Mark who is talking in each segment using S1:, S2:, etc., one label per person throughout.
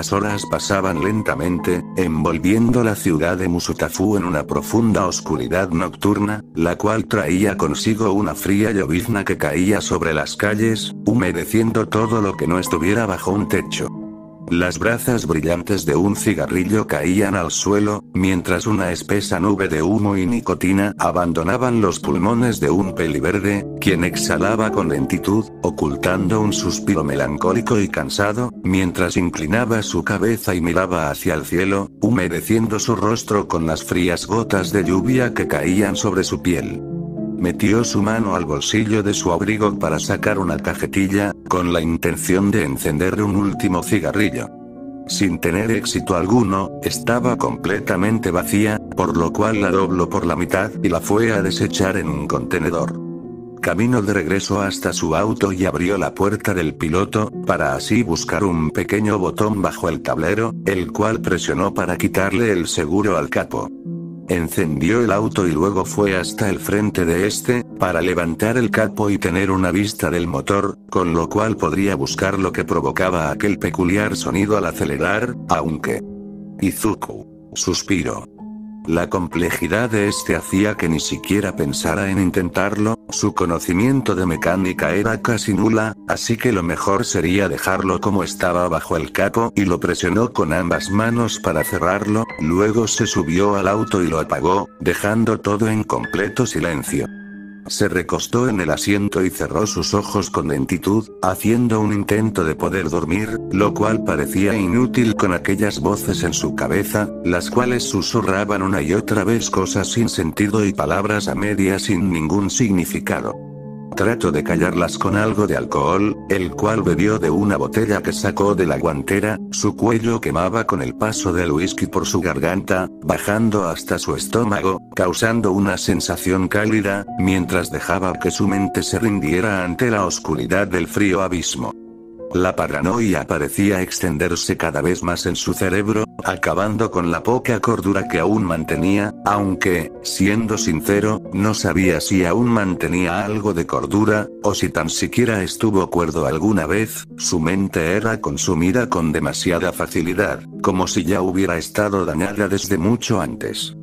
S1: Las horas pasaban lentamente, envolviendo la ciudad de Musutafu en una profunda oscuridad nocturna, la cual traía consigo una fría llovizna que caía sobre las calles, humedeciendo todo lo que no estuviera bajo un techo. Las brasas brillantes de un cigarrillo caían al suelo, mientras una espesa nube de humo y nicotina abandonaban los pulmones de un peliverde, quien exhalaba con lentitud, ocultando un suspiro melancólico y cansado, mientras inclinaba su cabeza y miraba hacia el cielo, humedeciendo su rostro con las frías gotas de lluvia que caían sobre su piel. Metió su mano al bolsillo de su abrigo para sacar una cajetilla, con la intención de encender un último cigarrillo. Sin tener éxito alguno, estaba completamente vacía, por lo cual la dobló por la mitad y la fue a desechar en un contenedor. Caminó de regreso hasta su auto y abrió la puerta del piloto, para así buscar un pequeño botón bajo el tablero, el cual presionó para quitarle el seguro al capo. Encendió el auto y luego fue hasta el frente de este, para levantar el capo y tener una vista del motor, con lo cual podría buscar lo que provocaba aquel peculiar sonido al acelerar, aunque... Izuku suspiró. La complejidad de este hacía que ni siquiera pensara en intentarlo, su conocimiento de mecánica era casi nula, así que lo mejor sería dejarlo como estaba bajo el capo y lo presionó con ambas manos para cerrarlo, luego se subió al auto y lo apagó, dejando todo en completo silencio. Se recostó en el asiento y cerró sus ojos con lentitud, haciendo un intento de poder dormir, lo cual parecía inútil con aquellas voces en su cabeza, las cuales susurraban una y otra vez cosas sin sentido y palabras a medias sin ningún significado. Trató de callarlas con algo de alcohol, el cual bebió de una botella que sacó de la guantera, su cuello quemaba con el paso del whisky por su garganta, bajando hasta su estómago, causando una sensación cálida, mientras dejaba que su mente se rindiera ante la oscuridad del frío abismo. La paranoia parecía extenderse cada vez más en su cerebro, acabando con la poca cordura que aún mantenía, aunque, siendo sincero, no sabía si aún mantenía algo de cordura, o si tan siquiera estuvo cuerdo alguna vez. Su mente era consumida con demasiada facilidad, como si ya hubiera estado dañada desde mucho antes.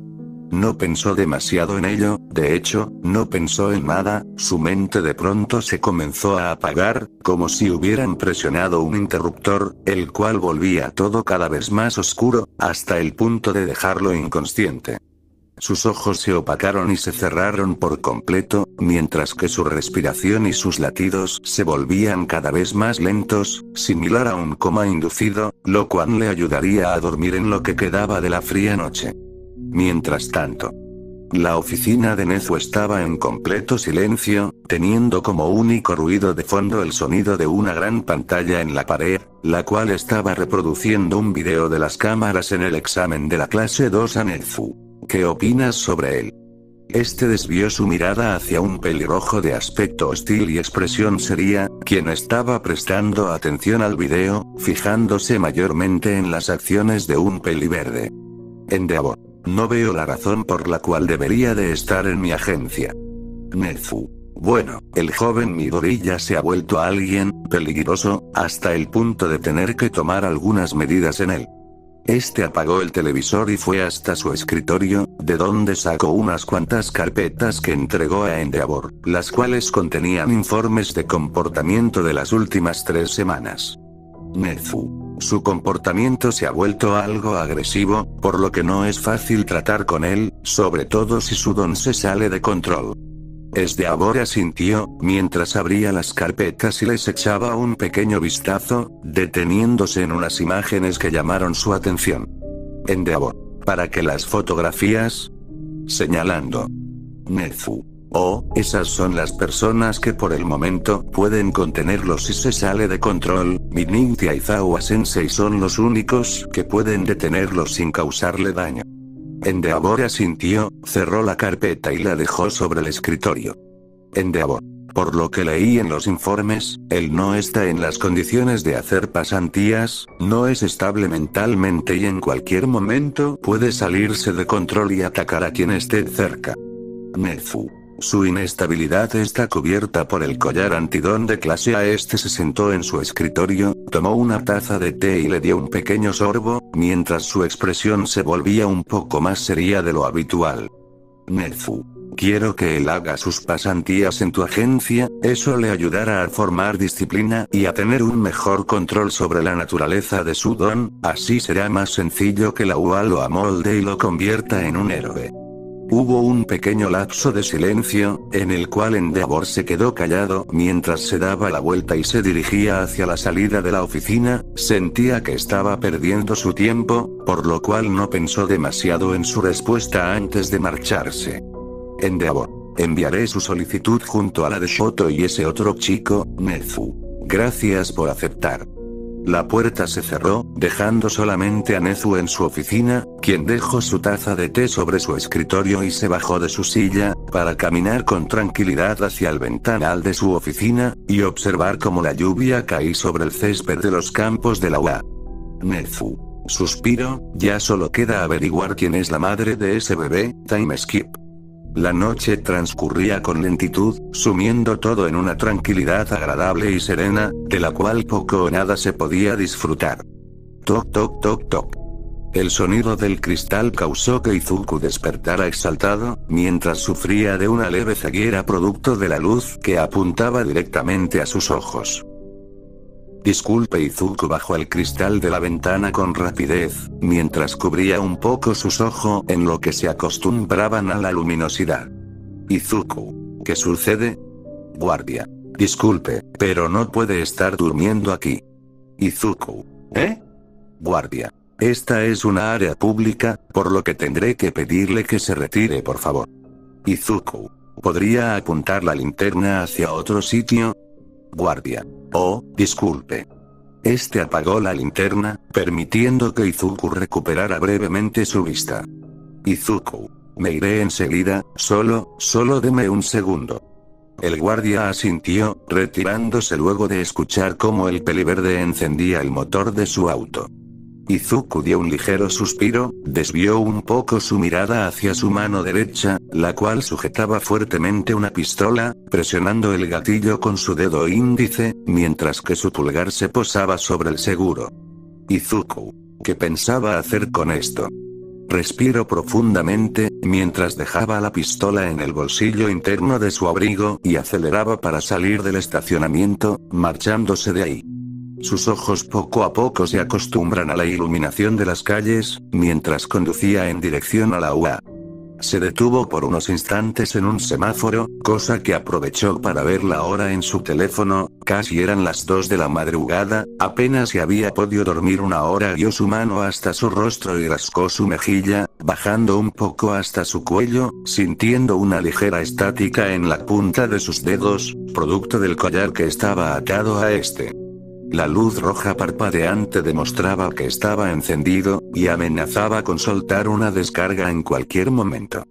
S1: No pensó demasiado en ello, de hecho, no pensó en nada, su mente de pronto se comenzó a apagar, como si hubieran presionado un interruptor, el cual volvía todo cada vez más oscuro, hasta el punto de dejarlo inconsciente. Sus ojos se opacaron y se cerraron por completo, mientras que su respiración y sus latidos se volvían cada vez más lentos, similar a un coma inducido, lo cual le ayudaría a dormir en lo que quedaba de la fría noche. Mientras tanto, la oficina de Nezu estaba en completo silencio, teniendo como único ruido de fondo el sonido de una gran pantalla en la pared, la cual estaba reproduciendo un video de las cámaras en el examen de la clase 2 a Nezu. ¿Qué opinas sobre él? Este desvió su mirada hacia un pelirrojo de aspecto hostil y expresión seria, quien estaba prestando atención al video, fijándose mayormente en las acciones de un peliverde. Endeavor. No veo la razón por la cual debería de estar en mi agencia. Nezu. Bueno, el joven Midori ya se ha vuelto alguien peligroso, hasta el punto de tener que tomar algunas medidas en él. Este apagó el televisor y fue hasta su escritorio, de donde sacó unas cuantas carpetas que entregó a Endeavor, las cuales contenían informes de comportamiento de las últimas 3 semanas. Nezu. Su comportamiento se ha vuelto algo agresivo, por lo que no es fácil tratar con él, sobre todo si su don se sale de control. Endeavor asintió, mientras abría las carpetas y les echaba un pequeño vistazo, deteniéndose en unas imágenes que llamaron su atención. Endeavor. ¿Para qué las fotografías? Señalando. Nezu. Oh, esas son las personas que por el momento pueden contenerlo si se sale de control. Mininti y Aizawa Sensei son los únicos que pueden detenerlo sin causarle daño. Endeavor asintió, cerró la carpeta y la dejó sobre el escritorio. Endeavor. Por lo que leí en los informes, él no está en las condiciones de hacer pasantías, no es estable mentalmente y en cualquier momento puede salirse de control y atacar a quien esté cerca. Nezu. Su inestabilidad está cubierta por el collar antidón de clase A. Este se sentó en su escritorio, tomó una taza de té y le dio un pequeño sorbo, mientras su expresión se volvía un poco más seria de lo habitual. Nezu. Quiero que él haga sus pasantías en tu agencia, eso le ayudará a formar disciplina y a tener un mejor control sobre la naturaleza de su don, así será más sencillo que la UA lo amolde y lo convierta en un héroe. Hubo un pequeño lapso de silencio, en el cual Endeavor se quedó callado mientras se daba la vuelta y se dirigía hacia la salida de la oficina. Sentía que estaba perdiendo su tiempo, por lo cual no pensó demasiado en su respuesta antes de marcharse. Endeavor. Enviaré su solicitud junto a la de Shoto y ese otro chico, Nezu. Gracias por aceptar. La puerta se cerró, dejando solamente a Nezu en su oficina, quien dejó su taza de té sobre su escritorio y se bajó de su silla, para caminar con tranquilidad hacia el ventanal de su oficina, y observar cómo la lluvia caía sobre el césped de los campos de la UA. Nezu. Suspiro, ya solo queda averiguar quién es la madre de ese bebé. Time skip. La noche transcurría con lentitud, sumiendo todo en una tranquilidad agradable y serena, de la cual poco o nada se podía disfrutar. Toc toc toc toc. El sonido del cristal causó que Izuku despertara exaltado, mientras sufría de una leve ceguera producto de la luz que apuntaba directamente a sus ojos. Disculpe. Izuku bajó el cristal de la ventana con rapidez, mientras cubría un poco sus ojos en lo que se acostumbraban a la luminosidad. Izuku. ¿Qué sucede? Guardia. Disculpe, pero no puede estar durmiendo aquí. Izuku. ¿Eh? Guardia. Esta es una área pública, por lo que tendré que pedirle que se retire, por favor. Izuku. ¿Podría apuntar la linterna hacia otro sitio? Guardia. Oh, disculpe. Este apagó la linterna, permitiendo que Izuku recuperara brevemente su vista. Izuku. Me iré enseguida, solo deme un segundo. El guardia asintió, retirándose luego de escuchar cómo el peliverde encendía el motor de su auto. Izuku dio un ligero suspiro, desvió un poco su mirada hacia su mano derecha, la cual sujetaba fuertemente una pistola, presionando el gatillo con su dedo índice, mientras que su pulgar se posaba sobre el seguro. Izuku. ¿Qué pensaba hacer con esto? Respiró profundamente, mientras dejaba la pistola en el bolsillo interno de su abrigo y aceleraba para salir del estacionamiento, marchándose de ahí. Sus ojos poco a poco se acostumbran a la iluminación de las calles, mientras conducía en dirección a la UA. Se detuvo por unos instantes en un semáforo, cosa que aprovechó para ver la hora en su teléfono. Casi eran las 2 de la madrugada, apenas si había podido dormir una hora. Dio su mano hasta su rostro y rascó su mejilla, bajando un poco hasta su cuello, sintiendo una ligera estática en la punta de sus dedos, producto del collar que estaba atado a este. La luz roja parpadeante demostraba que estaba encendido, y amenazaba con soltar una descarga en cualquier momento.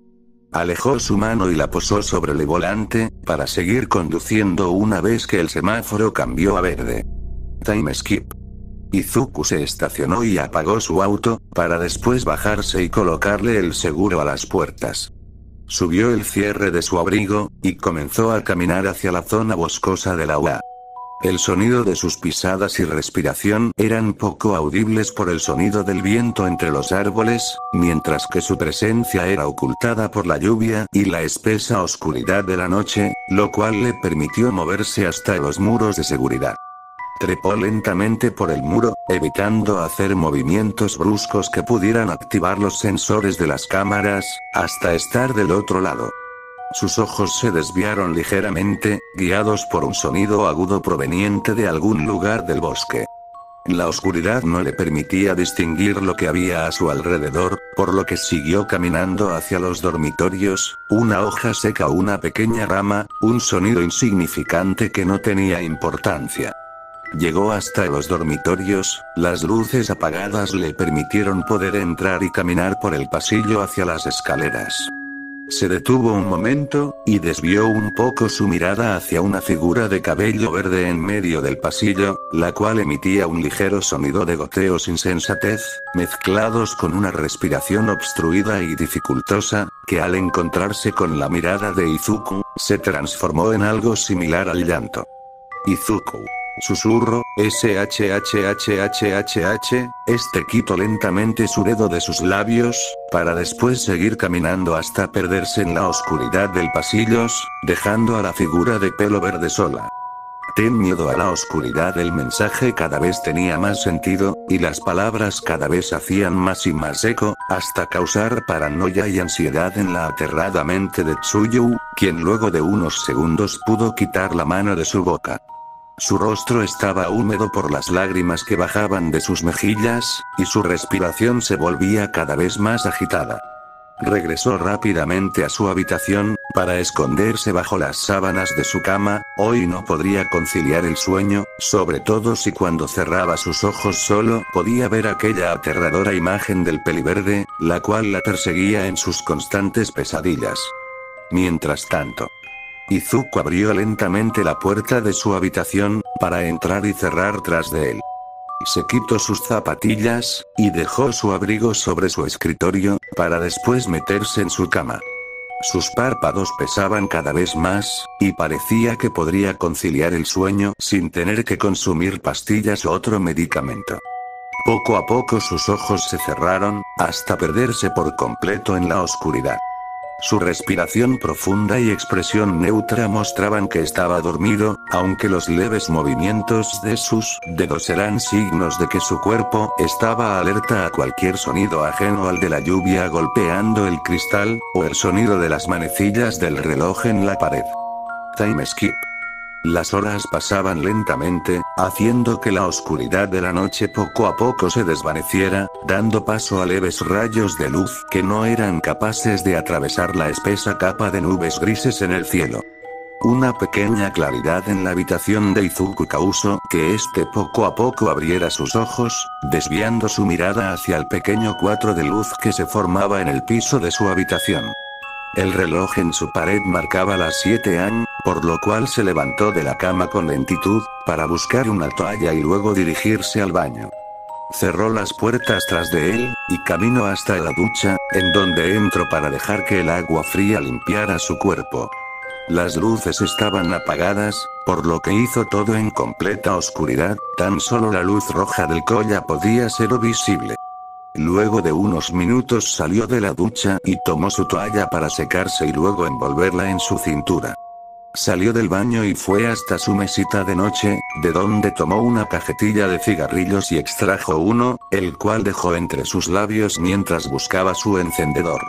S1: Alejó su mano y la posó sobre el volante, para seguir conduciendo una vez que el semáforo cambió a verde. Time skip. Izuku se estacionó y apagó su auto, para después bajarse y colocarle el seguro a las puertas. Subió el cierre de su abrigo, y comenzó a caminar hacia la zona boscosa de la UA. El sonido de sus pisadas y respiración eran poco audibles por el sonido del viento entre los árboles, mientras que su presencia era ocultada por la lluvia y la espesa oscuridad de la noche, lo cual le permitió moverse hasta los muros de seguridad. Trepó lentamente por el muro, evitando hacer movimientos bruscos que pudieran activar los sensores de las cámaras, hasta estar del otro lado. Sus ojos se desviaron ligeramente, guiados por un sonido agudo proveniente de algún lugar del bosque. La oscuridad no le permitía distinguir lo que había a su alrededor, por lo que siguió caminando hacia los dormitorios. Una hoja seca o una pequeña rama, un sonido insignificante que no tenía importancia. Llegó hasta los dormitorios, las luces apagadas le permitieron poder entrar y caminar por el pasillo hacia las escaleras. Se detuvo un momento, y desvió un poco su mirada hacia una figura de cabello verde en medio del pasillo, la cual emitía un ligero sonido de goteo sin sensatez, mezclados con una respiración obstruida y dificultosa, que al encontrarse con la mirada de Izuku, se transformó en algo similar al llanto. Izuku. Susurro, shhhhhh, quitó lentamente su dedo de sus labios, para después seguir caminando hasta perderse en la oscuridad del pasillos, dejando a la figura de pelo verde sola. Ten miedo a la oscuridad. El mensaje cada vez tenía más sentido, y las palabras cada vez hacían más y más eco, hasta causar paranoia y ansiedad en la aterrada mente de Tsuyu, quien luego de unos segundos pudo quitar la mano de su boca. Su rostro estaba húmedo por las lágrimas que bajaban de sus mejillas, y su respiración se volvía cada vez más agitada. Regresó rápidamente a su habitación, para esconderse bajo las sábanas de su cama. Hoy no podría conciliar el sueño, sobre todo si cuando cerraba sus ojos solo podía ver aquella aterradora imagen del peliverde, la cual la perseguía en sus constantes pesadillas. Mientras tanto, Izuku abrió lentamente la puerta de su habitación, para entrar y cerrar tras de él. Se quitó sus zapatillas, y dejó su abrigo sobre su escritorio, para después meterse en su cama. Sus párpados pesaban cada vez más, y parecía que podría conciliar el sueño sin tener que consumir pastillas o otro medicamento. Poco a poco sus ojos se cerraron, hasta perderse por completo en la oscuridad. Su respiración profunda y expresión neutra mostraban que estaba dormido, aunque los leves movimientos de sus dedos eran signos de que su cuerpo estaba alerta a cualquier sonido ajeno al de la lluvia golpeando el cristal, o el sonido de las manecillas del reloj en la pared. Time skip. Las horas pasaban lentamente, haciendo que la oscuridad de la noche poco a poco se desvaneciera, dando paso a leves rayos de luz que no eran capaces de atravesar la espesa capa de nubes grises en el cielo. Una pequeña claridad en la habitación de Izuku causó que poco a poco abriera sus ojos, desviando su mirada hacia el pequeño cuadro de luz que se formaba en el piso de su habitación. El reloj en su pared marcaba las 7 AM, por lo cual se levantó de la cama con lentitud, para buscar una toalla y luego dirigirse al baño. Cerró las puertas tras de él, y caminó hasta la ducha, en donde entró para dejar que el agua fría limpiara su cuerpo. Las luces estaban apagadas, por lo que hizo todo en completa oscuridad, tan solo la luz roja del koya podía ser visible. Luego de unos minutos salió de la ducha y tomó su toalla para secarse y luego envolverla en su cintura. Salió del baño y fue hasta su mesita de noche, de donde tomó una cajetilla de cigarrillos y extrajo uno, el cual dejó entre sus labios mientras buscaba su encendedor.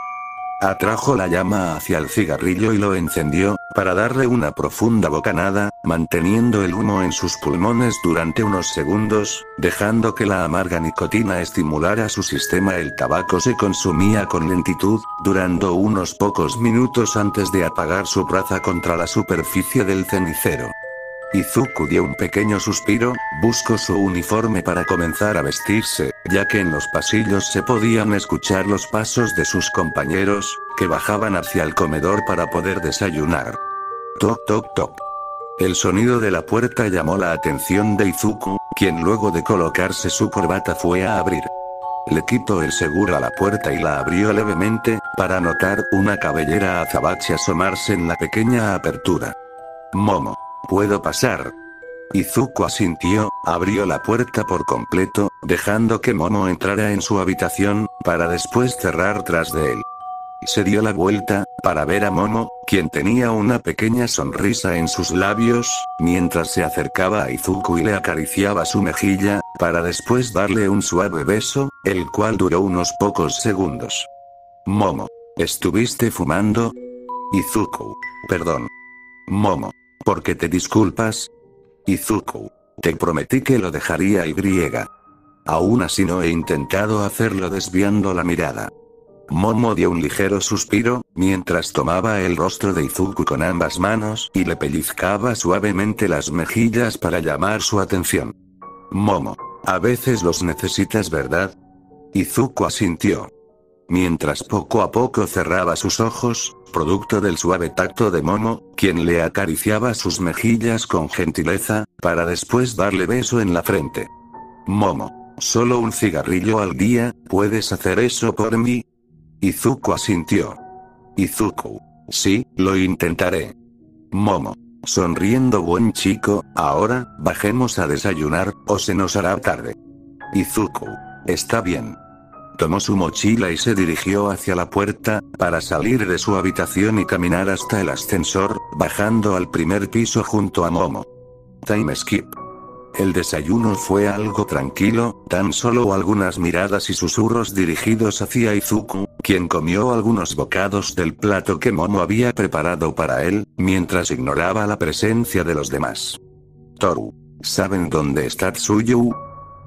S1: Atrajo la llama hacia el cigarrillo y lo encendió, para darle una profunda bocanada, manteniendo el humo en sus pulmones durante unos segundos, dejando que la amarga nicotina estimulara su sistema. El tabaco se consumía con lentitud, durando unos pocos minutos antes de apagar su braza contra la superficie del cenicero. Izuku dio un pequeño suspiro, buscó su uniforme para comenzar a vestirse, ya que en los pasillos se podían escuchar los pasos de sus compañeros, que bajaban hacia el comedor para poder desayunar. Toc toc toc. El sonido de la puerta llamó la atención de Izuku, quien luego de colocarse su corbata fue a abrir. Le quitó el seguro a la puerta y la abrió levemente, para notar una cabellera azabache asomarse en la pequeña apertura. Momo. ¿Puedo pasar? Izuku asintió, abrió la puerta por completo, dejando que Momo entrara en su habitación, para después cerrar tras de él. Se dio la vuelta, para ver a Momo, quien tenía una pequeña sonrisa en sus labios, mientras se acercaba a Izuku y le acariciaba su mejilla, para después darle un suave beso, el cual duró unos pocos segundos. Momo. ¿Estuviste fumando? Izuku. Perdón. Momo. ¿Por qué te disculpas? Izuku. Te prometí que lo dejaría y. Aún así no he intentado hacerlo desviando la mirada. Momo dio un ligero suspiro, mientras tomaba el rostro de Izuku con ambas manos y le pellizcaba suavemente las mejillas para llamar su atención. Momo. A veces los necesitas, ¿verdad? Izuku asintió. mientras poco a poco cerraba sus ojos, producto del suave tacto de Momo, quien le acariciaba sus mejillas con gentileza, para después darle beso en la frente. Momo, solo un cigarrillo al día, ¿puedes hacer eso por mí? Izuku asintió. Izuku, sí, lo intentaré. Momo, sonriendo buen chico, ahora, bajemos a desayunar, o se nos hará tarde. Izuku, está bien. Tomó su mochila y se dirigió hacia la puerta, para salir de su habitación y caminar hasta el ascensor, bajando al primer piso junto a Momo. Time skip. El desayuno fue algo tranquilo, tan solo algunas miradas y susurros dirigidos hacia Izuku, quien comió algunos bocados del plato que Momo había preparado para él, mientras ignoraba la presencia de los demás. Toru, ¿saben dónde está Tsuyu?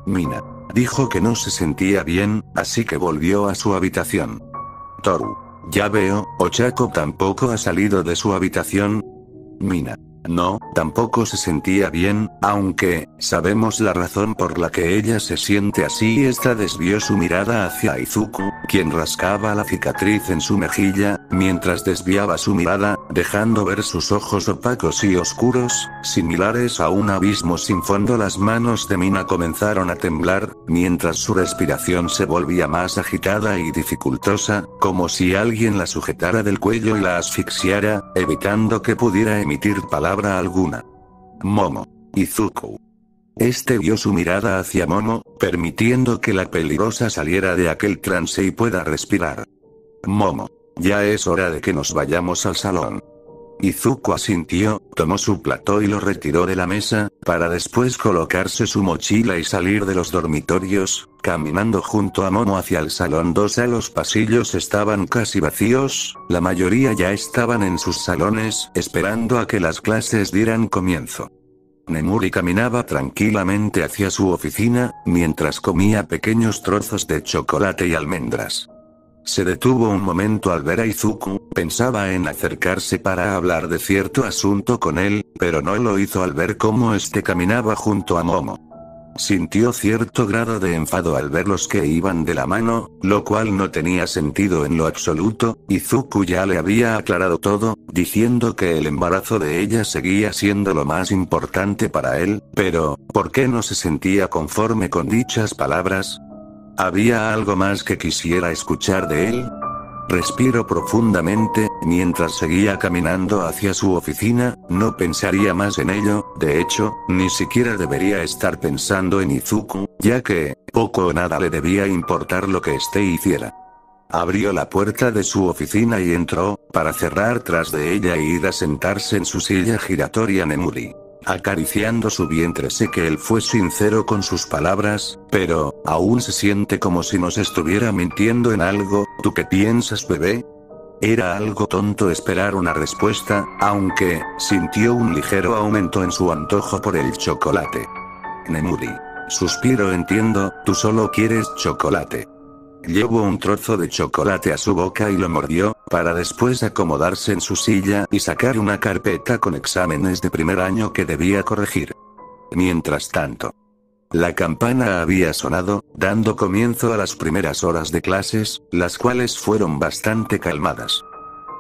S1: Mina dijo que no se sentía bien, así que volvió a su habitación. Toru, ya veo, Ochako tampoco ha salido de su habitación. Mina, no, tampoco se sentía bien, aunque, sabemos la razón por la que ella se siente así. Esta desvió su mirada hacia Izuku, quien rascaba la cicatriz en su mejilla, mientras desviaba su mirada, dejando ver sus ojos opacos y oscuros, similares a un abismo sin fondo. Las manos de Mina comenzaron a temblar, mientras su respiración se volvía más agitada y dificultosa, como si alguien la sujetara del cuello y la asfixiara, evitando que pudiera emitir palabra alguna. Momo. Izuku. Este vio su mirada hacia Momo, permitiendo que la peligrosa saliera de aquel trance y pueda respirar. Momo. Ya es hora de que nos vayamos al salón. Izuku asintió, tomó su plató y lo retiró de la mesa, para después colocarse su mochila y salir de los dormitorios, caminando junto a Momo hacia el salón 2. Los pasillos estaban casi vacíos, la mayoría ya estaban en sus salones, esperando a que las clases dieran comienzo. Nemuri caminaba tranquilamente hacia su oficina, mientras comía pequeños trozos de chocolate y almendras. Se detuvo un momento al ver a Izuku, pensaba en acercarse para hablar de cierto asunto con él, pero no lo hizo al ver cómo este caminaba junto a Momo. Sintió cierto grado de enfado al verlos que iban de la mano, lo cual no tenía sentido en lo absoluto. Izuku ya le había aclarado todo, diciendo que el embarazo de ella seguía siendo lo más importante para él, pero, ¿por qué no se sentía conforme con dichas palabras? ¿Había algo más que quisiera escuchar de él? Respiró profundamente, mientras seguía caminando hacia su oficina. No pensaría más en ello, de hecho, ni siquiera debería estar pensando en Izuku, ya que, poco o nada le debía importar lo que éste hiciera. Abrió la puerta de su oficina y entró, para cerrar tras de ella e ir a sentarse en su silla giratoria. Nemuri, acariciando su vientre. Sé que él fue sincero con sus palabras, pero, aún se siente como si nos estuviera mintiendo en algo. ¿Tú qué piensas, bebé? Era algo tonto esperar una respuesta, aunque, sintió un ligero aumento en su antojo por el chocolate. Nemuri. Suspiro. Entiendo, tú solo quieres chocolate. Llevó un trozo de chocolate a su boca y lo mordió, para después acomodarse en su silla y sacar una carpeta con exámenes de primer año que debía corregir. Mientras tanto, la campana había sonado, dando comienzo a las primeras horas de clases, las cuales fueron bastante calmadas.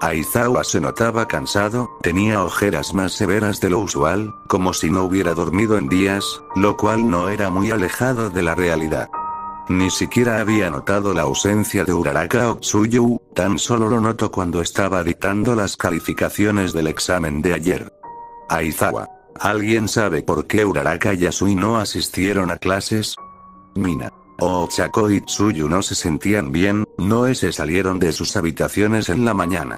S1: Aizawa se notaba cansado, tenía ojeras más severas de lo usual, como si no hubiera dormido en días, lo cual no era muy alejado de la realidad. Ni siquiera había notado la ausencia de Uraraka o Tsuyu, tan solo lo notó cuando estaba dictando las calificaciones del examen de ayer. Aizawa, ¿alguien sabe por qué Uraraka y Yasui no asistieron a clases? Mina. Ochako y Tsuyu no se sentían bien, no se salieron de sus habitaciones en la mañana.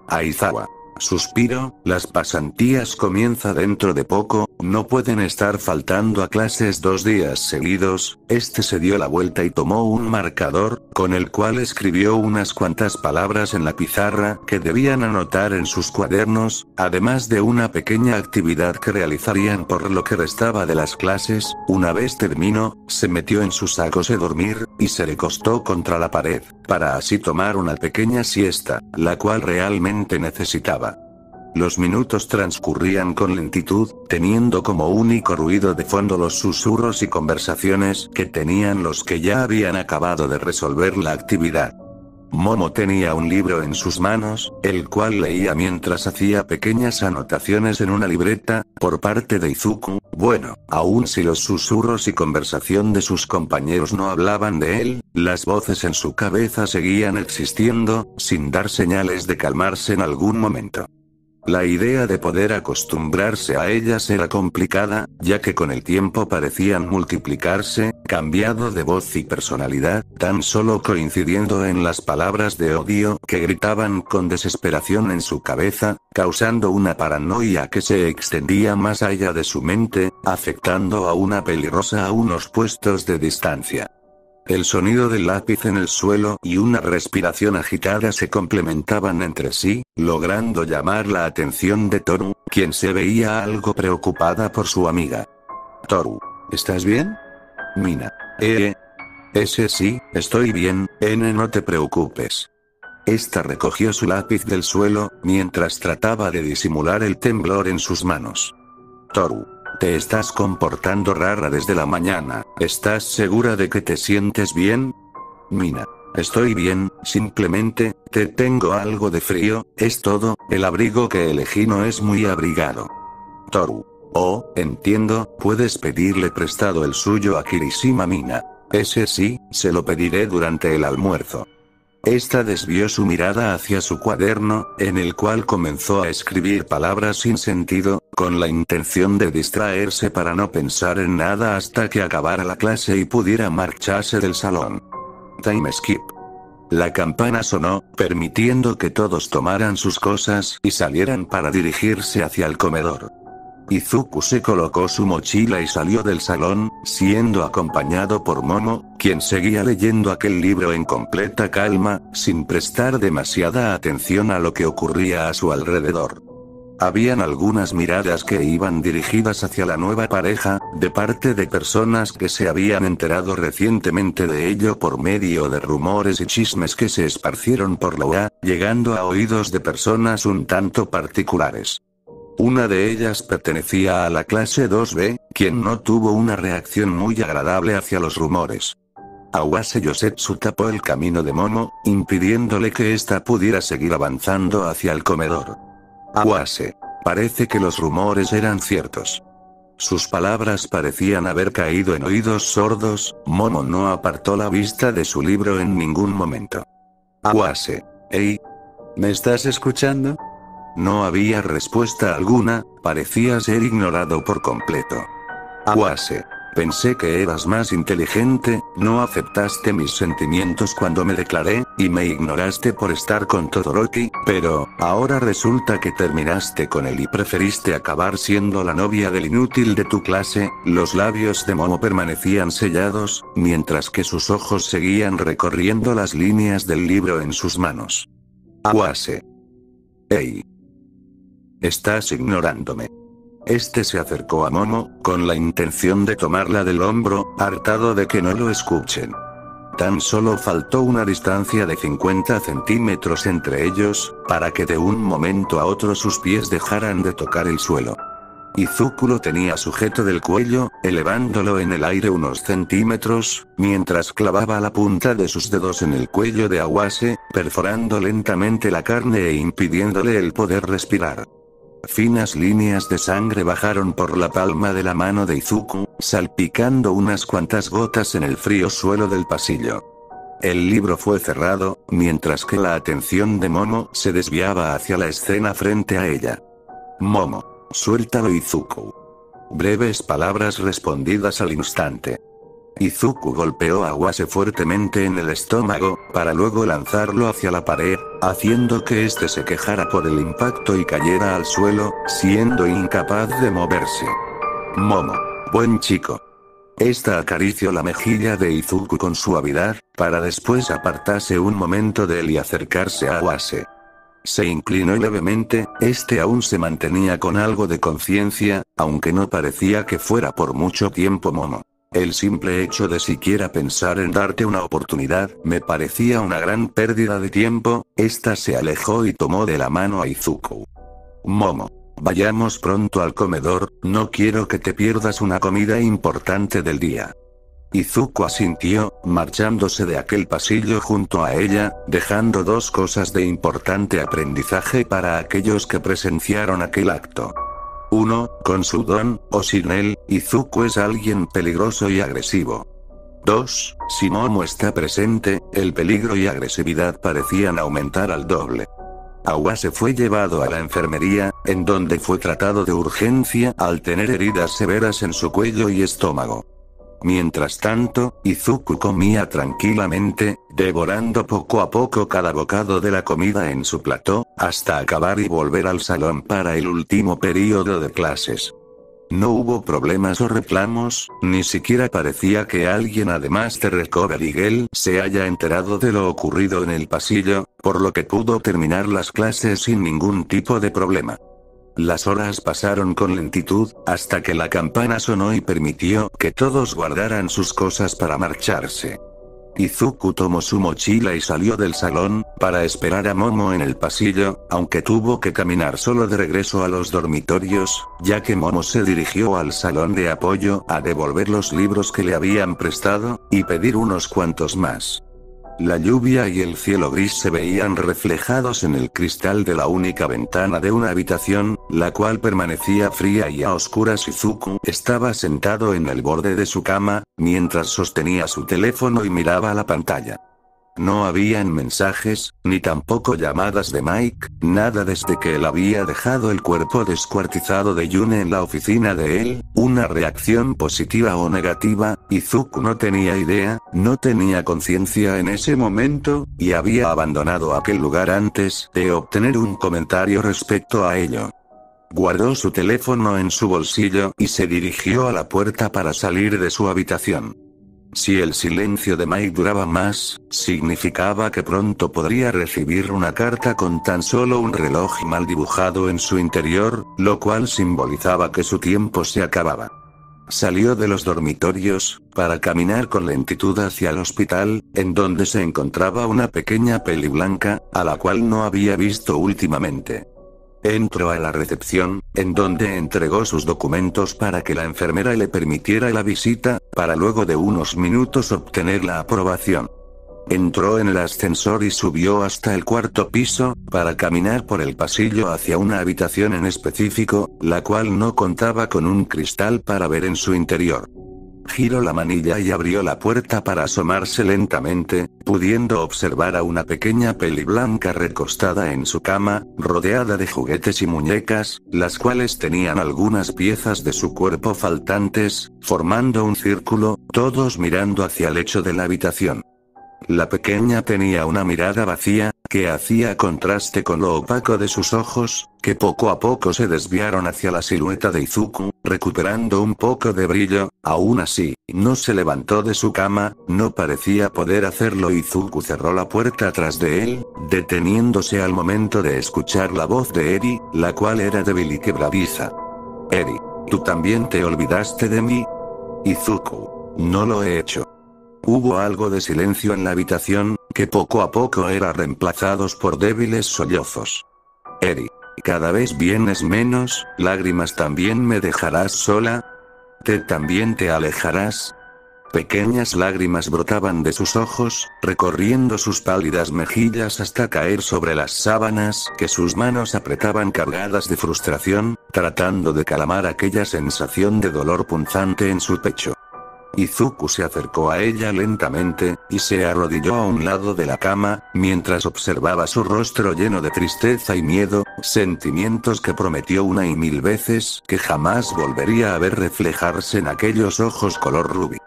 S1: Aizawa. Suspiro, las pasantías comienza dentro de poco, no pueden estar faltando a clases 2 días seguidos. Este se dio la vuelta y tomó un marcador, con el cual escribió unas cuantas palabras en la pizarra que debían anotar en sus cuadernos, además de una pequeña actividad que realizarían por lo que restaba de las clases. Una vez terminó, se metió en su saco de dormir, y se recostó contra la pared, para así tomar una pequeña siesta, la cual realmente necesitaba. Los minutos transcurrían con lentitud, teniendo como único ruido de fondo los susurros y conversaciones que tenían los que ya habían acabado de resolver la actividad. Momo tenía un libro en sus manos, el cual leía mientras hacía pequeñas anotaciones en una libreta, por parte de Izuku. Bueno, aun si los susurros y conversación de sus compañeros no hablaban de él, las voces en su cabeza seguían existiendo, sin dar señales de calmarse en algún momento. La idea de poder acostumbrarse a ellas era complicada, ya que con el tiempo parecían multiplicarse, cambiado de voz y personalidad, tan solo coincidiendo en las palabras de odio que gritaban con desesperación en su cabeza, causando una paranoia que se extendía más allá de su mente, afectando a una pelirrosa a unos puestos de distancia. El sonido del lápiz en el suelo y una respiración agitada se complementaban entre sí, logrando llamar la atención de Toru, quien se veía algo preocupada por su amiga. Toru, ¿estás bien? Mina. Ese sí, estoy bien, no te preocupes. Esta recogió su lápiz del suelo, mientras trataba de disimular el temblor en sus manos. Toru. Te estás comportando rara desde la mañana, ¿estás segura de que te sientes bien? Mina. Estoy bien, simplemente, tengo algo de frío, es todo, el abrigo que elegí no es muy abrigado. Toru. Oh, entiendo, puedes pedirle prestado el suyo a Kirishima Mina. Ese sí, se lo pediré durante el almuerzo. Esta desvió su mirada hacia su cuaderno, en el cual comenzó a escribir palabras sin sentido, con la intención de distraerse para no pensar en nada hasta que acabara la clase y pudiera marcharse del salón. Time skip. La campana sonó, permitiendo que todos tomaran sus cosas y salieran para dirigirse hacia el comedor. Izuku se colocó su mochila y salió del salón, siendo acompañado por Momo, quien seguía leyendo aquel libro en completa calma, sin prestar demasiada atención a lo que ocurría a su alrededor. Habían algunas miradas que iban dirigidas hacia la nueva pareja, de parte de personas que se habían enterado recientemente de ello por medio de rumores y chismes que se esparcieron por la UA, llegando a oídos de personas un tanto particulares. Una de ellas pertenecía a la clase 2B, quien no tuvo una reacción muy agradable hacia los rumores. Awase Yosetsu tapó el camino de Momo, impidiéndole que ésta pudiera seguir avanzando hacia el comedor. Awase. Parece que los rumores eran ciertos. Sus palabras parecían haber caído en oídos sordos. Momo no apartó la vista de su libro en ningún momento. Awase. Hey. ¿Me estás escuchando? No había respuesta alguna, parecía ser ignorado por completo. Awase. Pensé que eras más inteligente, no aceptaste mis sentimientos cuando me declaré, y me ignoraste por estar con Todoroki, pero, ahora resulta que terminaste con él y preferiste acabar siendo la novia del inútil de tu clase. Los labios de Momo permanecían sellados, mientras que sus ojos seguían recorriendo las líneas del libro en sus manos. Awase. Hey. Estás ignorándome. Este se acercó a Momo, con la intención de tomarla del hombro, hartado de que no lo escuchen. Tan solo faltó una distancia de 50 centímetros entre ellos, para que de un momento a otro sus pies dejaran de tocar el suelo. Izuku lo tenía sujeto del cuello, elevándolo en el aire unos centímetros, mientras clavaba la punta de sus dedos en el cuello de Awase, perforando lentamente la carne e impidiéndole el poder respirar. Finas líneas de sangre bajaron por la palma de la mano de Izuku, salpicando unas cuantas gotas en el frío suelo del pasillo. El libro fue cerrado, mientras que la atención de Momo se desviaba hacia la escena frente a ella. Momo. Suéltalo, Izuku. Breves palabras respondidas al instante. Izuku golpeó a Awase fuertemente en el estómago, para luego lanzarlo hacia la pared, haciendo que éste se quejara por el impacto y cayera al suelo, siendo incapaz de moverse. Momo. Buen chico. Esta acarició la mejilla de Izuku con suavidad, para después apartarse un momento de él y acercarse a Awase. Se inclinó levemente, este aún se mantenía con algo de conciencia, aunque no parecía que fuera por mucho tiempo. Momo. El simple hecho de siquiera pensar en darte una oportunidad, me parecía una gran pérdida de tiempo. Esta se alejó y tomó de la mano a Izuku. Momo. Vayamos pronto al comedor, no quiero que te pierdas una comida importante del día. Izuku asintió, marchándose de aquel pasillo junto a ella, dejando dos cosas de importante aprendizaje para aquellos que presenciaron aquel acto. 1. Con su don, o sin él, Izuku es alguien peligroso y agresivo. 2. Si Momo está presente, el peligro y agresividad parecían aumentar al doble. Awase fue llevado a la enfermería, en donde fue tratado de urgencia al tener heridas severas en su cuello y estómago. Mientras tanto, Izuku comía tranquilamente, devorando poco a poco cada bocado de la comida en su plató, hasta acabar y volver al salón para el último período de clases. No hubo problemas o reclamos, ni siquiera parecía que alguien además de Recovery Girl se haya enterado de lo ocurrido en el pasillo, por lo que pudo terminar las clases sin ningún tipo de problema. Las horas pasaron con lentitud, hasta que la campana sonó y permitió que todos guardaran sus cosas para marcharse. Izuku tomó su mochila y salió del salón, para esperar a Momo en el pasillo, aunque tuvo que caminar solo de regreso a los dormitorios, ya que Momo se dirigió al salón de apoyo a devolver los libros que le habían prestado, y pedir unos cuantos más. La lluvia y el cielo gris se veían reflejados en el cristal de la única ventana de una habitación, la cual permanecía fría y a oscuras. Izuku estaba sentado en el borde de su cama, mientras sostenía su teléfono y miraba la pantalla. No habían mensajes, ni tampoco llamadas de Mike, nada desde que él había dejado el cuerpo descuartizado de Yune en la oficina de él, una reacción positiva o negativa. Izuku no tenía idea, no tenía conciencia en ese momento, y había abandonado aquel lugar antes de obtener un comentario respecto a ello. Guardó su teléfono en su bolsillo y se dirigió a la puerta para salir de su habitación. Si el silencio de Mike duraba más, significaba que pronto podría recibir una carta con tan solo un reloj mal dibujado en su interior, lo cual simbolizaba que su tiempo se acababa. Salió de los dormitorios, para caminar con lentitud hacia el hospital, en donde se encontraba una pequeña peli blanca, a la cual no había visto últimamente. Entró a la recepción, en donde entregó sus documentos para que la enfermera le permitiera la visita, para luego de unos minutos obtener la aprobación. Entró en el ascensor y subió hasta el cuarto piso, para caminar por el pasillo hacia una habitación en específico, la cual no contaba con un cristal para ver en su interior. Giró la manilla y abrió la puerta para asomarse lentamente, pudiendo observar a una pequeña peli blanca recostada en su cama, rodeada de juguetes y muñecas, las cuales tenían algunas piezas de su cuerpo faltantes, formando un círculo, todos mirando hacia el lecho de la habitación. La pequeña tenía una mirada vacía, que hacía contraste con lo opaco de sus ojos, que poco a poco se desviaron hacia la silueta de Izuku, recuperando un poco de brillo. Aún así, no se levantó de su cama, no parecía poder hacerlo. Izuku cerró la puerta tras de él, deteniéndose al momento de escuchar la voz de Eri, la cual era débil y quebradiza. Eri, ¿tú también te olvidaste de mí? Izuku, no lo he hecho. Hubo algo de silencio en la habitación, que poco a poco era reemplazados por débiles sollozos. Eri, cada vez vienes menos, lágrimas. ¿También me dejarás sola? ¿También te alejarás? Pequeñas lágrimas brotaban de sus ojos, recorriendo sus pálidas mejillas hasta caer sobre las sábanas que sus manos apretaban cargadas de frustración, tratando de calmar aquella sensación de dolor punzante en su pecho. Izuku se acercó a ella lentamente, y se arrodilló a un lado de la cama, mientras observaba su rostro lleno de tristeza y miedo, sentimientos que prometió una y mil veces que jamás volvería a ver reflejarse en aquellos ojos color rubí.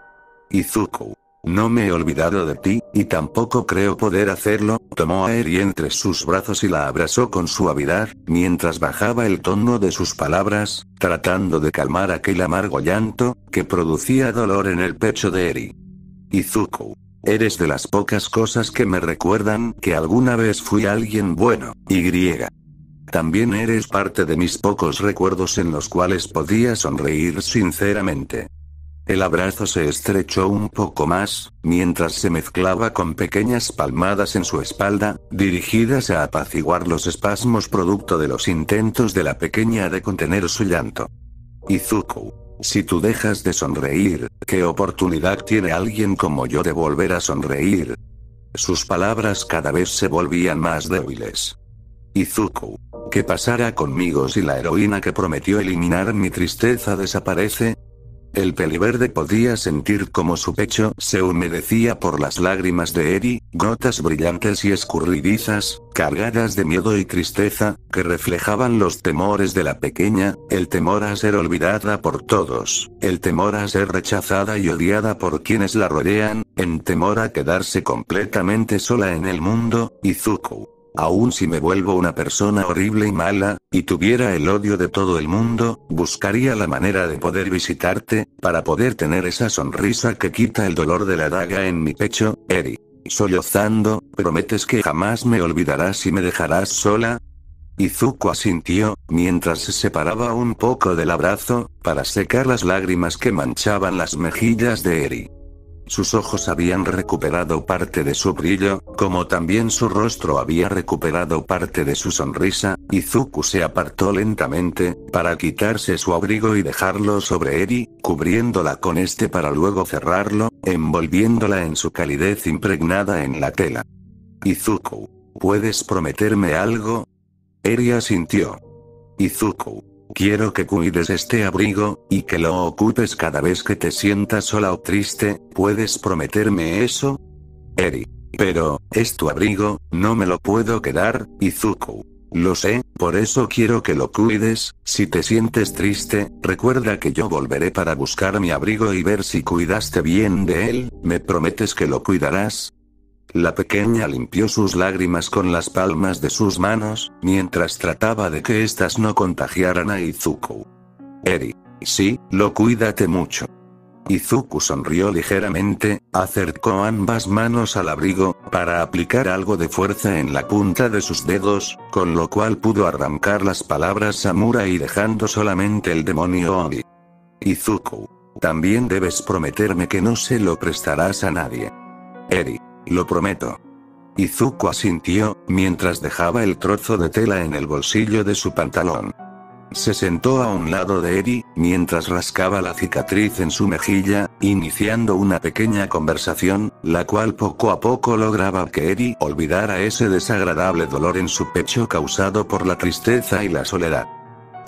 S1: Izuku, no me he olvidado de ti, y tampoco creo poder hacerlo. Tomó a Eri entre sus brazos y la abrazó con suavidad, mientras bajaba el tono de sus palabras, tratando de calmar aquel amargo llanto, que producía dolor en el pecho de Eri. Izuku, eres de las pocas cosas que me recuerdan que alguna vez fui alguien bueno. También eres parte de mis pocos recuerdos en los cuales podía sonreír sinceramente. El abrazo se estrechó un poco más, mientras se mezclaba con pequeñas palmadas en su espalda, dirigidas a apaciguar los espasmos producto de los intentos de la pequeña de contener su llanto. Izuku, Si tú dejas de sonreír, ¿qué oportunidad tiene alguien como yo de volver a sonreír? Sus palabras cada vez se volvían más débiles. Izuku. ¿Qué pasará conmigo si la heroína que prometió eliminar mi tristeza desaparece? El peliverde podía sentir cómo su pecho se humedecía por las lágrimas de Eri, gotas brillantes y escurridizas, cargadas de miedo y tristeza, que reflejaban los temores de la pequeña, el temor a ser olvidada por todos, el temor a ser rechazada y odiada por quienes la rodean, en temor a quedarse completamente sola en el mundo. Izuku. Aun si me vuelvo una persona horrible y mala, y tuviera el odio de todo el mundo, buscaría la manera de poder visitarte, para poder tener esa sonrisa que quita el dolor de la daga en mi pecho. Eri. Sollozando, ¿prometes que jamás me olvidarás y me dejarás sola? Izuku asintió, mientras se separaba un poco del abrazo, para secar las lágrimas que manchaban las mejillas de Eri. Sus ojos habían recuperado parte de su brillo, como también su rostro había recuperado parte de su sonrisa. Izuku se apartó lentamente, para quitarse su abrigo y dejarlo sobre Eri, cubriéndola con este para luego cerrarlo, envolviéndola en su calidez impregnada en la tela. Izuku, ¿puedes prometerme algo? Eri asintió. Izuku. Quiero que cuides este abrigo, y que lo ocupes cada vez que te sientas sola o triste, ¿puedes prometerme eso? Eri. Pero, es tu abrigo, no me lo puedo quedar, Izuku. Lo sé, por eso quiero que lo cuides. Si te sientes triste, recuerda que yo volveré para buscar mi abrigo y ver si cuidaste bien de él. ¿Me prometes que lo cuidarás? La pequeña limpió sus lágrimas con las palmas de sus manos, mientras trataba de que éstas no contagiaran a Izuku. Eri. Sí, cuídate mucho. Izuku sonrió ligeramente, acercó ambas manos al abrigo, para aplicar algo de fuerza en la punta de sus dedos, con lo cual pudo arrancar las palabras Samurai dejando solamente el demonio Obi. Izuku. También debes prometerme que no se lo prestarás a nadie. Eri. Lo prometo. Izuku asintió, mientras dejaba el trozo de tela en el bolsillo de su pantalón. Se sentó a un lado de Eri, mientras rascaba la cicatriz en su mejilla, iniciando una pequeña conversación, la cual poco a poco lograba que Eri olvidara ese desagradable dolor en su pecho causado por la tristeza y la soledad.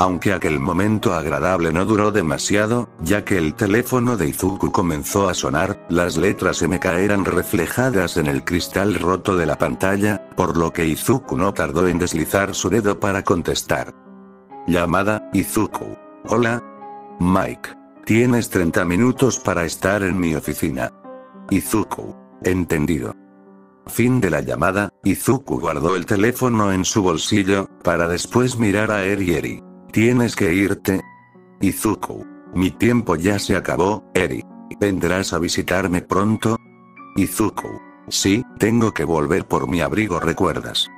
S1: Aunque aquel momento agradable no duró demasiado, ya que el teléfono de Izuku comenzó a sonar, las letras MK eran reflejadas en el cristal roto de la pantalla, por lo que Izuku no tardó en deslizar su dedo para contestar. Llamada, Izuku. Hola. Mike. Tienes 30 minutos para estar en mi oficina. Izuku. Entendido. Fin de la llamada. Izuku guardó el teléfono en su bolsillo, para después mirar a Eri. ¿Tienes que irte? Izuku. Mi tiempo ya se acabó, Eri. ¿Vendrás a visitarme pronto? Izuku. Sí, tengo que volver por mi abrigo, ¿recuerdas?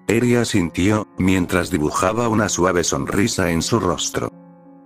S1: Eri asintió, mientras dibujaba una suave sonrisa en su rostro.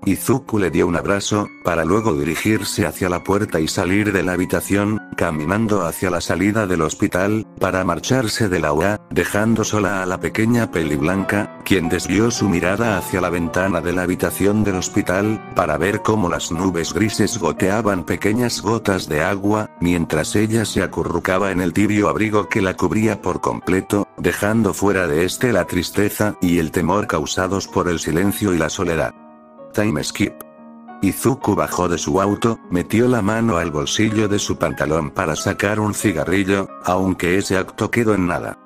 S1: Izuku le dio un abrazo, para luego dirigirse hacia la puerta y salir de la habitación, caminando hacia la salida del hospital, para marcharse de la UA, dejando sola a la pequeña Peliblanca, quien desvió su mirada hacia la ventana de la habitación del hospital, para ver cómo las nubes grises goteaban pequeñas gotas de agua, mientras ella se acurrucaba en el tibio abrigo que la cubría por completo, dejando fuera de este la tristeza y el temor causados por el silencio y la soledad. Time skip. Izuku bajó de su auto, metió la mano al bolsillo de su pantalón para sacar un cigarrillo, aunque ese acto quedó en nada.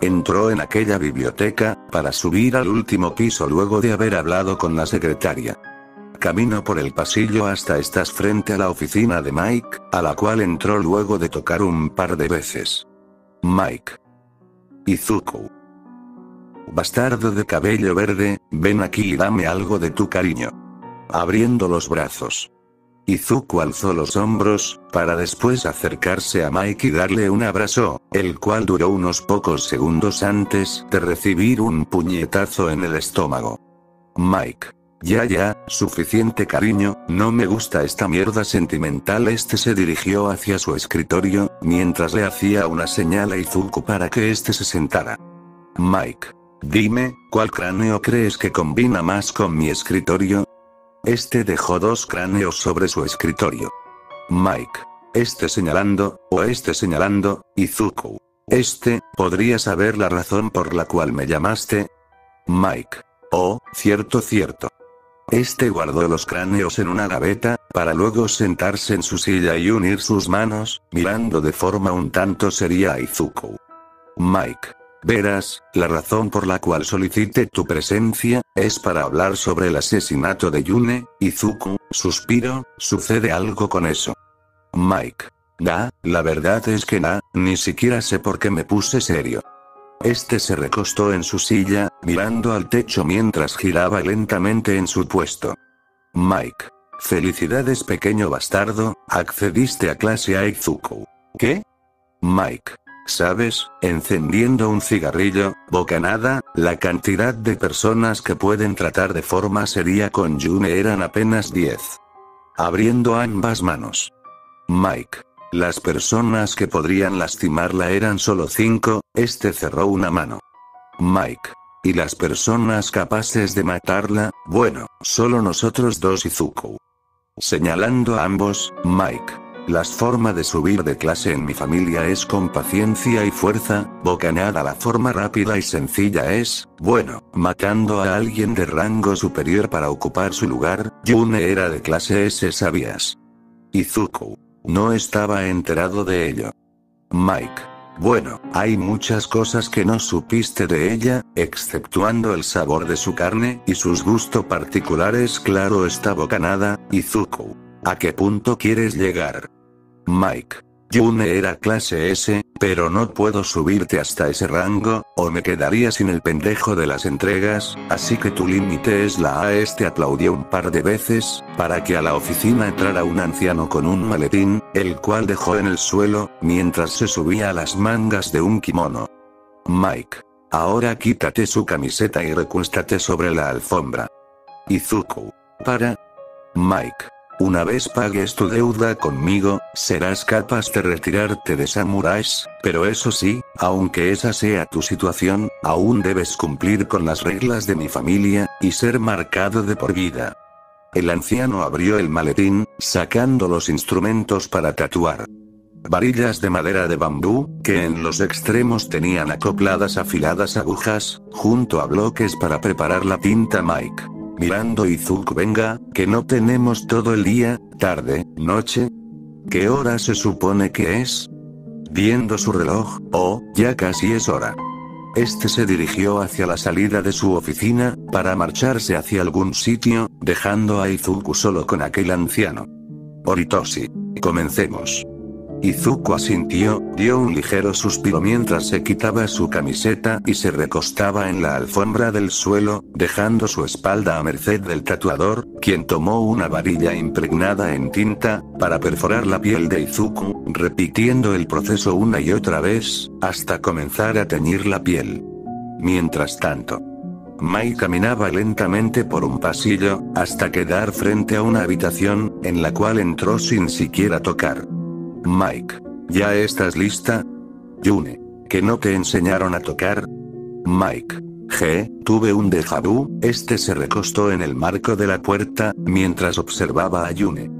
S1: Entró en aquella biblioteca, para subir al último piso luego de haber hablado con la secretaria. Caminó por el pasillo hasta estar frente a la oficina de Mike, a la cual entró luego de tocar un par de veces. Mike. Izuku. Bastardo de cabello verde, ven aquí y dame algo de tu cariño. Abriendo los brazos. Izuku alzó los hombros, para después acercarse a Mike y darle un abrazo, el cual duró unos pocos segundos antes de recibir un puñetazo en el estómago. Mike. Ya, suficiente cariño, no me gusta esta mierda sentimental. Este se dirigió hacia su escritorio, mientras le hacía una señal a Izuku para que este se sentara. Mike. Dime, ¿cuál cráneo crees que combina más con mi escritorio? Este dejó 2 cráneos sobre su escritorio. Mike. Este señalando, o este señalando, Izuku. ¿Podría saber la razón por la cual me llamaste? Mike. Oh, cierto. Guardó los cráneos en una gaveta, para luego sentarse en su silla y unir sus manos, mirando de forma un tanto seria a Izuku. Mike. Verás, la razón por la cual solicité tu presencia, es para hablar sobre el asesinato de Yune. Izuku, suspiro, ¿sucede algo con eso? Mike. La verdad es que ni siquiera sé por qué me puse serio. Se recostó en su silla, mirando al techo mientras giraba lentamente en su puesto. Mike. Felicidades pequeño bastardo, accediste a clase a Izuku. ¿Qué? Mike. ¿Sabes? Encendiendo un cigarrillo, bocanada, la cantidad de personas que pueden tratar de forma seria con Yune eran apenas 10. Abriendo ambas manos. Mike. Las personas que podrían lastimarla eran solo 5, cerró una mano. Mike. Y las personas capaces de matarla, bueno, solo nosotros 2 Izuku. Señalando a ambos, Mike. La forma de subir de clase en mi familia es con paciencia y fuerza, bocanada. La forma rápida y sencilla es, bueno, matando a alguien de rango superior para ocupar su lugar. Yune era de clase S, ¿sabías? Izuku. No estaba enterado de ello. Mike. Bueno, hay muchas cosas que no supiste de ella, exceptuando el sabor de su carne y sus gustos particulares. Claro está, bocanada. Izuku. ¿A qué punto quieres llegar? Mike. Yune era clase S, pero no puedo subirte hasta ese rango, o me quedaría sin el pendejo de las entregas, así que tu límite es la A. Aplaudió un par de veces, para que a la oficina entrara un anciano con un maletín, el cual dejó en el suelo, mientras se subía a las mangas de un kimono. Mike. Ahora quítate su camiseta y recuéstate sobre la alfombra. Izuku. Para. Mike. Una vez pagues tu deuda conmigo, serás capaz de retirarte de Samuráis, pero eso sí, aunque esa sea tu situación, aún debes cumplir con las reglas de mi familia, y ser marcado de por vida. El anciano abrió el maletín, sacando los instrumentos para tatuar. Varillas de madera de bambú, que en los extremos tenían acopladas afiladas agujas, junto a bloques para preparar la tinta. Mike. Mirando Izuku. Venga, que no tenemos todo el día, tarde, noche. ¿Qué hora se supone que es? Viendo su reloj, ya casi es hora. Se dirigió hacia la salida de su oficina, para marcharse hacia algún sitio, dejando a Izuku solo con aquel anciano. Horitoshi. Comencemos. Izuku asintió, dio un ligero suspiro mientras se quitaba su camiseta y se recostaba en la alfombra del suelo, dejando su espalda a merced del tatuador, quien tomó una varilla impregnada en tinta, para perforar la piel de Izuku, repitiendo el proceso una y otra vez, hasta comenzar a teñir la piel. Mientras tanto, Mai caminaba lentamente por un pasillo, hasta quedar frente a una habitación, en la cual entró sin siquiera tocar. Mike. ¿Ya estás lista? Yune. ¿Que no te enseñaron a tocar? Mike. Tuve un déjà vu. Se recostó en el marco de la puerta, mientras observaba a Yune.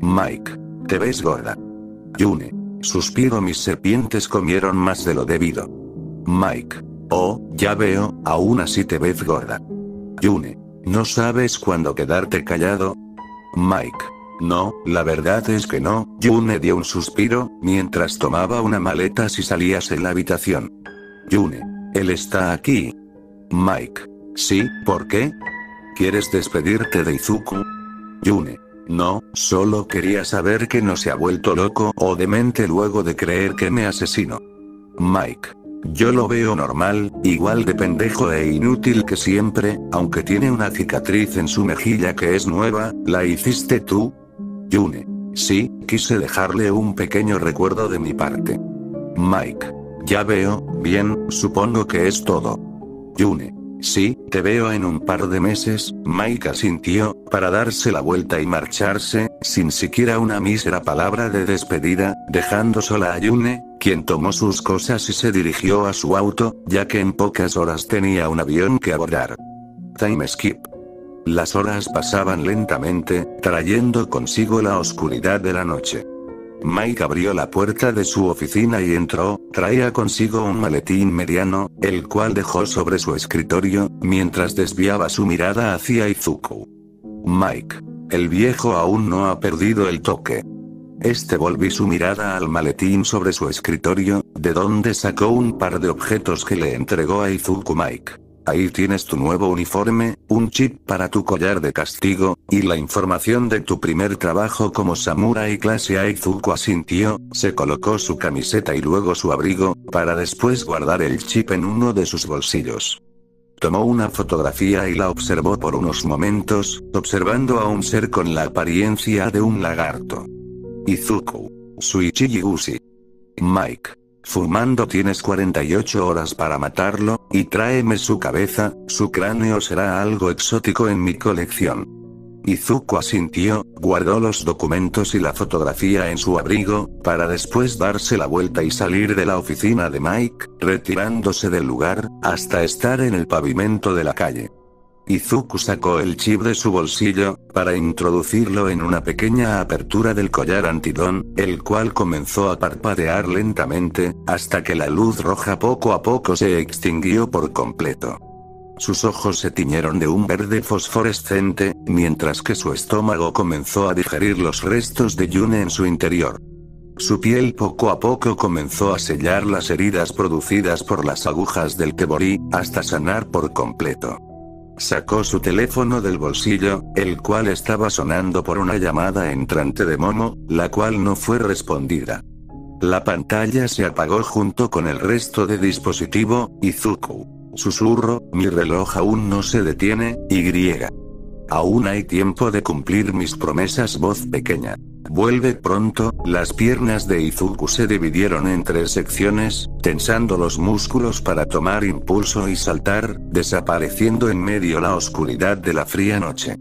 S1: Mike. Te ves gorda. Yune. Suspiro. Mis serpientes comieron más de lo debido. Mike. Oh, ya veo, aún así te ves gorda. Yune. ¿No sabes cuándo quedarte callado? Mike. No, la verdad es que no. Yune dio un suspiro, mientras tomaba una maleta si salías de la habitación. Yune. Él está aquí. Mike. Sí, ¿por qué? ¿Quieres despedirte de Izuku? Yune. No, solo quería saber que no se ha vuelto loco o demente luego de creer que me asesinó. Mike. Yo lo veo normal, igual de pendejo e inútil que siempre, aunque tiene una cicatriz en su mejilla que es nueva. ¿La hiciste tú? Yune. Sí, quise dejarle un pequeño recuerdo de mi parte. Mike. Ya veo, bien, supongo que es todo. Yune. Sí, te veo en un par de meses. Mike asintió, para darse la vuelta y marcharse, sin siquiera una mísera palabra de despedida, dejando sola a Yune, quien tomó sus cosas y se dirigió a su auto, ya que en pocas horas tenía un avión que abordar. Time skip. Las horas pasaban lentamente, trayendo consigo la oscuridad de la noche. Mike abrió la puerta de su oficina y entró. Traía consigo un maletín mediano, el cual dejó sobre su escritorio, mientras desviaba su mirada hacia Izuku. Mike. El viejo aún no ha perdido el toque. Volvió su mirada al maletín sobre su escritorio, de donde sacó un par de objetos que le entregó a Izuku. Mike. Ahí tienes tu nuevo uniforme, un chip para tu collar de castigo, y la información de tu primer trabajo como samurái clase A. Izuku asintió, se colocó su camiseta y luego su abrigo, para después guardar el chip en uno de sus bolsillos. Tomó una fotografía y la observó por unos momentos, observando a un ser con la apariencia de un lagarto. Izuku. Suichi Gushi. Mike. Fumando tienes 48 horas para matarlo, y tráeme su cabeza, su cráneo será algo exótico en mi colección. Izuku asintió, guardó los documentos y la fotografía en su abrigo, para después darse la vuelta y salir de la oficina de Mike, retirándose del lugar, hasta estar en el pavimento de la calle. Izuku sacó el chip de su bolsillo, para introducirlo en una pequeña apertura del collar antidón, el cual comenzó a parpadear lentamente, hasta que la luz roja poco a poco se extinguió por completo. Sus ojos se tiñeron de un verde fosforescente, mientras que su estómago comenzó a digerir los restos de Yune en su interior. Su piel poco a poco comenzó a sellar las heridas producidas por las agujas del Kebori, hasta sanar por completo. Sacó su teléfono del bolsillo, el cual estaba sonando por una llamada entrante de Momo, la cual no fue respondida. La pantalla se apagó junto con el resto de dispositivo. Izuku. Susurro, mi reloj aún no se detiene, Y. Aún hay tiempo de cumplir mis promesas. Voz pequeña. Vuelve pronto. Las piernas de Izuku se dividieron en 3 secciones, tensando los músculos para tomar impulso y saltar, desapareciendo en medio la oscuridad de la fría noche.